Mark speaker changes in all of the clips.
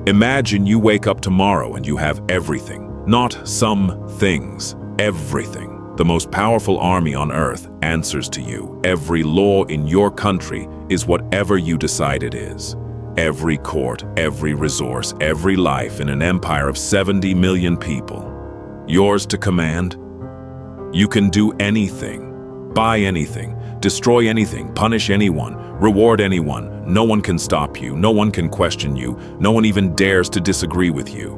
Speaker 1: Imagine you wake up tomorrow and you have everything. Not some things, everything. The most powerful army on earth answers to you. Every law in your country is whatever you decide it is. Every court, every resource, every life in an empire of 70 million people. Yours to command. You can do anything, buy anything, destroy anything, punish anyone, reward anyone. No one can stop you, no one can question you, no one even dares to disagree with you.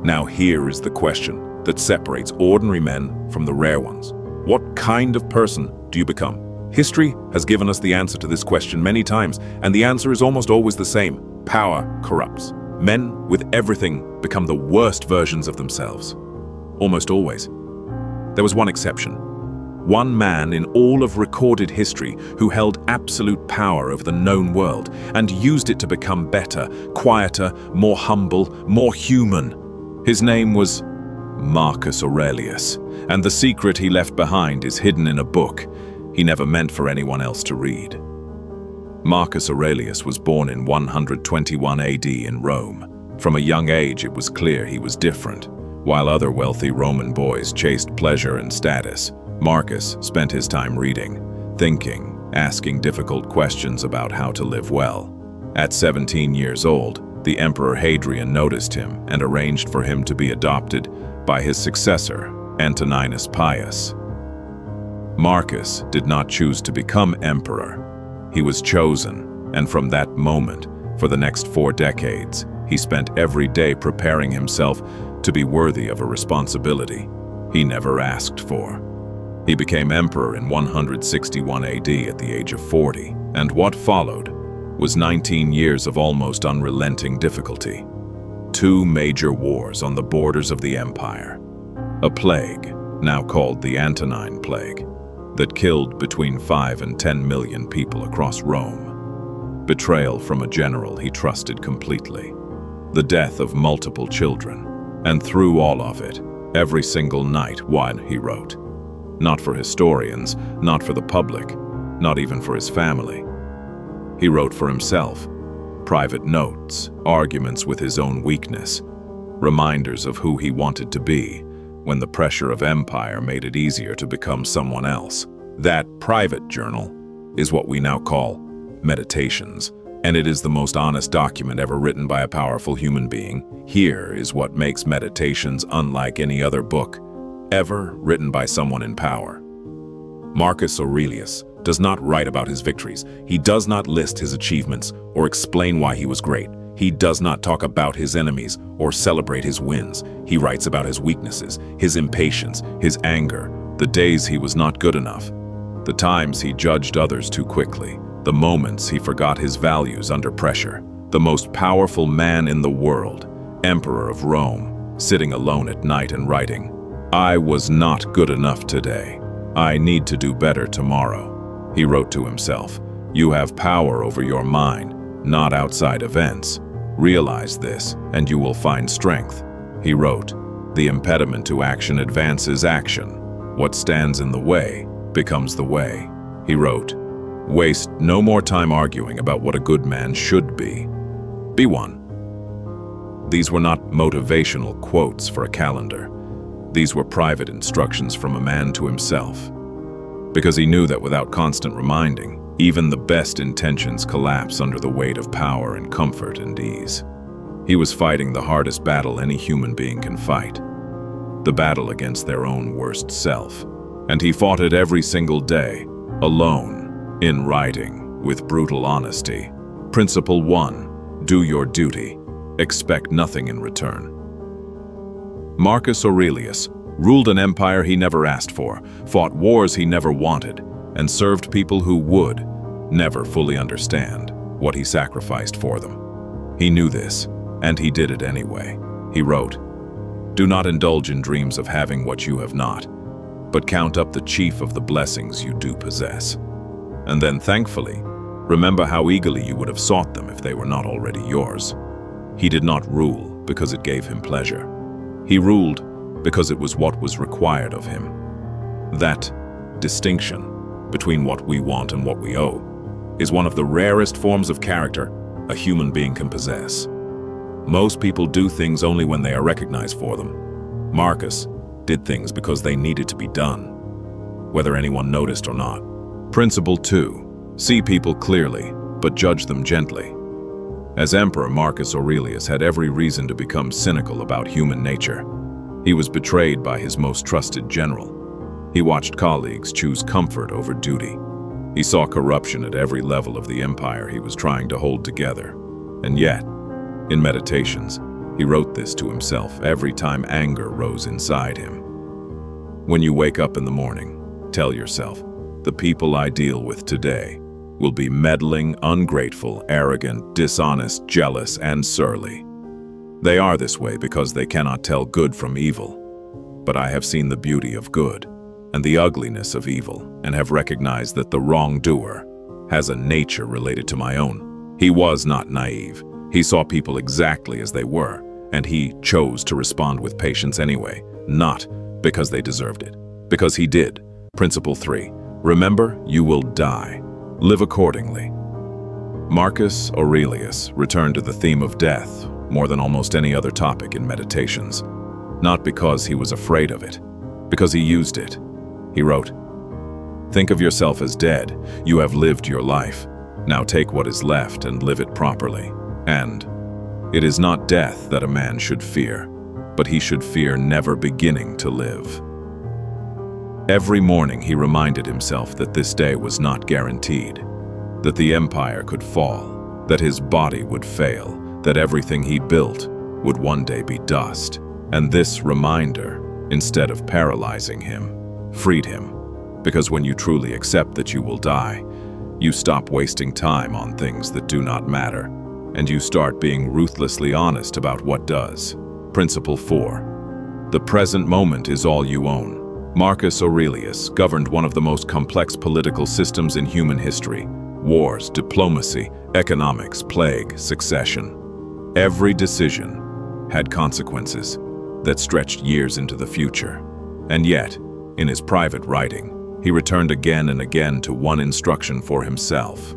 Speaker 1: Now here is the question that separates ordinary men from the rare ones. What kind of person do you become? History has given us the answer to this question many times, and the answer is almost always the same. Power corrupts. Men with everything become the worst versions of themselves. Almost always. There was one exception. One man in all of recorded history who held absolute power over the known world and used it to become better, quieter, more humble, more human. His name was Marcus Aurelius, and the secret he left behind is hidden in a book he never meant for anyone else to read. Marcus Aurelius was born in 121 AD in Rome. From a young age, it was clear he was different. While other wealthy Roman boys chased pleasure and status, Marcus spent his time reading, thinking, asking difficult questions about how to live well. At 17 years old, the Emperor Hadrian noticed him and arranged for him to be adopted by his successor, Antoninus Pius. Marcus did not choose to become emperor. He was chosen, and from that moment, for the next 4 decades, he spent every day preparing himself to be worthy of a responsibility he never asked for. He became emperor in 161 AD at the age of 40, and what followed was 19 years of almost unrelenting difficulty. 2 major wars on the borders of the empire. A plague, now called the Antonine Plague, that killed between 5 and 10 million people across Rome. Betrayal from a general he trusted completely. The death of multiple children. And through all of it, every single night, one he wrote. Not for historians, not for the public, not even for his family. He wrote for himself. Private notes, arguments with his own weakness, reminders of who he wanted to be when the pressure of empire made it easier to become someone else. That private journal is what we now call meditations, and it is the most honest document ever written by a powerful human being. Here is what makes meditations unlike any other book ever written by someone in power. Marcus Aurelius does not write about his victories. He does not list his achievements or explain why he was great. He does not talk about his enemies or celebrate his wins. He writes about his weaknesses, his impatience, his anger, the days he was not good enough, the times he judged others too quickly, the moments he forgot his values under pressure. The most powerful man in the world, Emperor of Rome, sitting alone at night and writing, "I was not good enough today. I need to do better tomorrow." He wrote to himself, "You have power over your mind, not outside events. Realize this, and you will find strength." He wrote, "The impediment to action advances action. What stands in the way becomes the way." He wrote, "Waste no more time arguing about what a good man should be. Be one." These were not motivational quotes for a calendar. These were private instructions from a man to himself. Because he knew that without constant reminding, even the best intentions collapse under the weight of power and comfort and ease. He was fighting the hardest battle any human being can fight, the battle against their own worst self. And he fought it every single day, alone, in writing, with brutal honesty. Principle 1, do your duty, expect nothing in return. Marcus Aurelius ruled an empire he never asked for, fought wars he never wanted, and served people who would never fully understand what he sacrificed for them. He knew this, and he did it anyway. He wrote, "Do not indulge in dreams of having what you have not, but count up the chief of the blessings you do possess. And then thankfully, remember how eagerly you would have sought them if they were not already yours." He did not rule because it gave him pleasure. He ruled because it was what was required of him. That distinction between what we want and what we owe is one of the rarest forms of character a human being can possess. Most people do things only when they are recognized for them. Marcus did things because they needed to be done, whether anyone noticed or not.
Speaker 2: Principle 2. See people clearly, but judge them gently. As Emperor, Marcus Aurelius had every reason to become cynical about human nature. He was betrayed by his most trusted general. He watched colleagues choose comfort over duty. He saw corruption at every level of the empire he was trying to hold together. And yet, in Meditations, he wrote this to himself every time anger rose inside him. When you wake up in the morning, tell yourself, the people I deal with today will be meddling, ungrateful, arrogant, dishonest, jealous, and surly. They are this way because they cannot tell good from evil. But I have seen the beauty of good and the ugliness of evil, and have recognized that the wrongdoer has a nature related to my own. He was not naive. He saw people exactly as they were, and he chose to respond with patience anyway, not because they deserved it, because he did. Principle 3. Remember, you will die. Live accordingly. Marcus Aurelius returned to the theme of death more than almost any other topic in Meditations, not because he was afraid of it, because he used it. He wrote, "Think of yourself as dead. You have lived your life. Now take what is left and live it properly. And it is not death that a man should fear, but he should fear never beginning to live." Every morning he reminded himself that this day was not guaranteed, that the empire could fall, that his body would fail, that everything he built would one day be dust. And this reminder, instead of paralyzing him, freed him, because when you truly accept that you will die, you stop wasting time on things that do not matter, and you start being ruthlessly honest about what does. Principle 4. The present moment is all you own. Marcus Aurelius governed one of the most complex political systems in human history: wars, diplomacy, economics, plague, succession. Every decision had consequences that stretched years into the future. And yet, in his private writing, he returned again and again to one instruction for himself.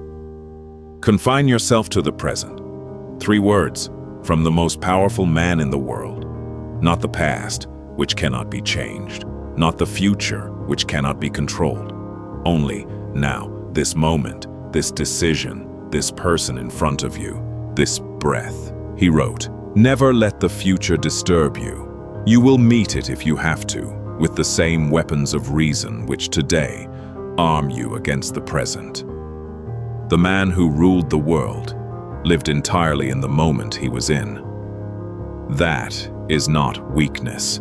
Speaker 1: Confine yourself to the present. 3 words from the most powerful man in the world. Not the past, which cannot be changed. Not the future, which cannot be controlled. Only now, this moment, this decision, this person in front of you, this breath. He wrote, "Never let the future disturb you. You will meet it if you have to, with the same weapons of reason which today arm you against the present." The man who ruled the world lived entirely in the moment he was in. That is not weakness.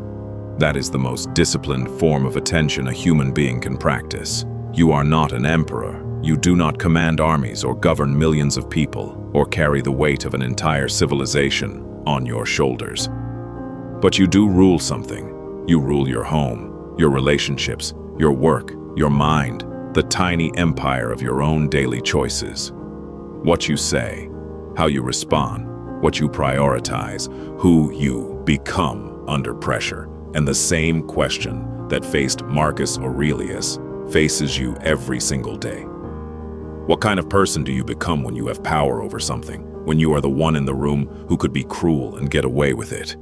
Speaker 1: That is the most disciplined form of attention a human being can practice. You are not an emperor. You do not command armies or govern millions of people or carry the weight of an entire civilization on your shoulders. But you do rule something. You rule your home, your relationships, your work, your mind, the tiny empire of your own daily choices. What you say, how you respond, what you prioritize, who you become under pressure. And the same question that faced Marcus Aurelius faces you every single day. What kind of person do you become when you have power over something? When you are the one in the room who could be cruel and get away with it?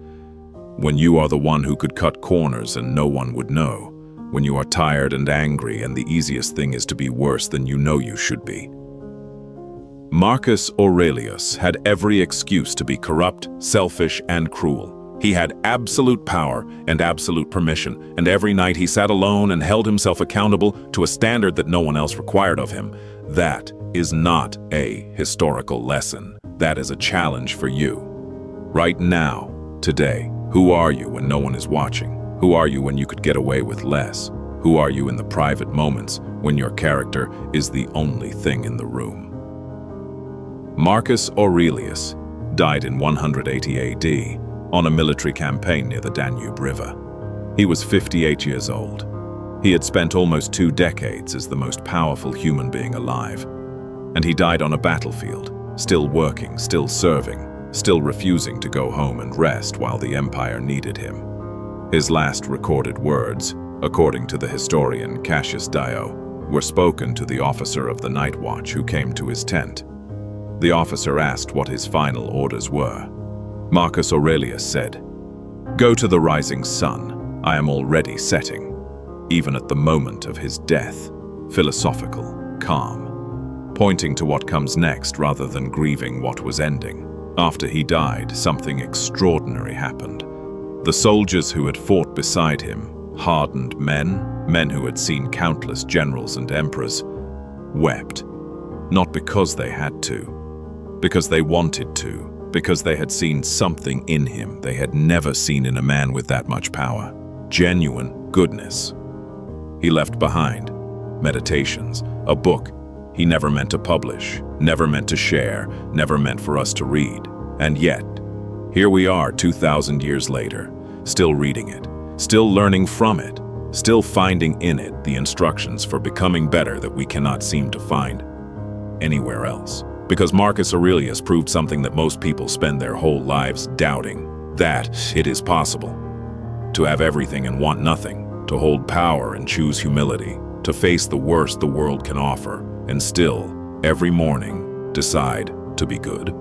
Speaker 1: When you are the one who could cut corners and no one would know? When you are tired and angry and the easiest thing is to be worse than you know you should be? Marcus Aurelius had every excuse to be corrupt, selfish, and cruel. He had absolute power and absolute permission, and every night he sat alone and held himself accountable to a standard that no one else required of him. That is not a historical lesson. That is a challenge for you. Right now, today, who are you when no one is watching? Who are you when you could get away with less? Who are you in the private moments when your character is the only thing in the room? Marcus Aurelius died in 180 AD. On a military campaign near the Danube River. He was 58 years old. He had spent almost 2 decades as the most powerful human being alive. And he died on a battlefield, still working, still serving, still refusing to go home and rest while the empire needed him. His last recorded words, according to the historian Cassius Dio, were spoken to the officer of the night watch who came to his tent. The officer asked what his final orders were.
Speaker 2: Marcus Aurelius said, "Go to the rising sun, I am already setting," even at the moment of his death, philosophical, calm, pointing to what comes next rather than grieving what was ending. After he died, something extraordinary happened. The soldiers who had fought beside him, hardened men who had seen countless generals and emperors, wept, not because they had to, because they wanted to, because they had seen something in him they had never seen in a man with that much power, genuine goodness. He left behind meditations, a book he never meant to publish, never meant to share, never meant for us to read. And yet, here we are 2,000 years later, still reading it, still learning from it, still finding in it the instructions for becoming better that we cannot seem to find anywhere else. Because Marcus Aurelius proved something that most people spend their whole lives doubting, that it is possible to have everything and want nothing, to hold power and choose humility, to face the worst the world can offer, and still, every morning, decide to be good.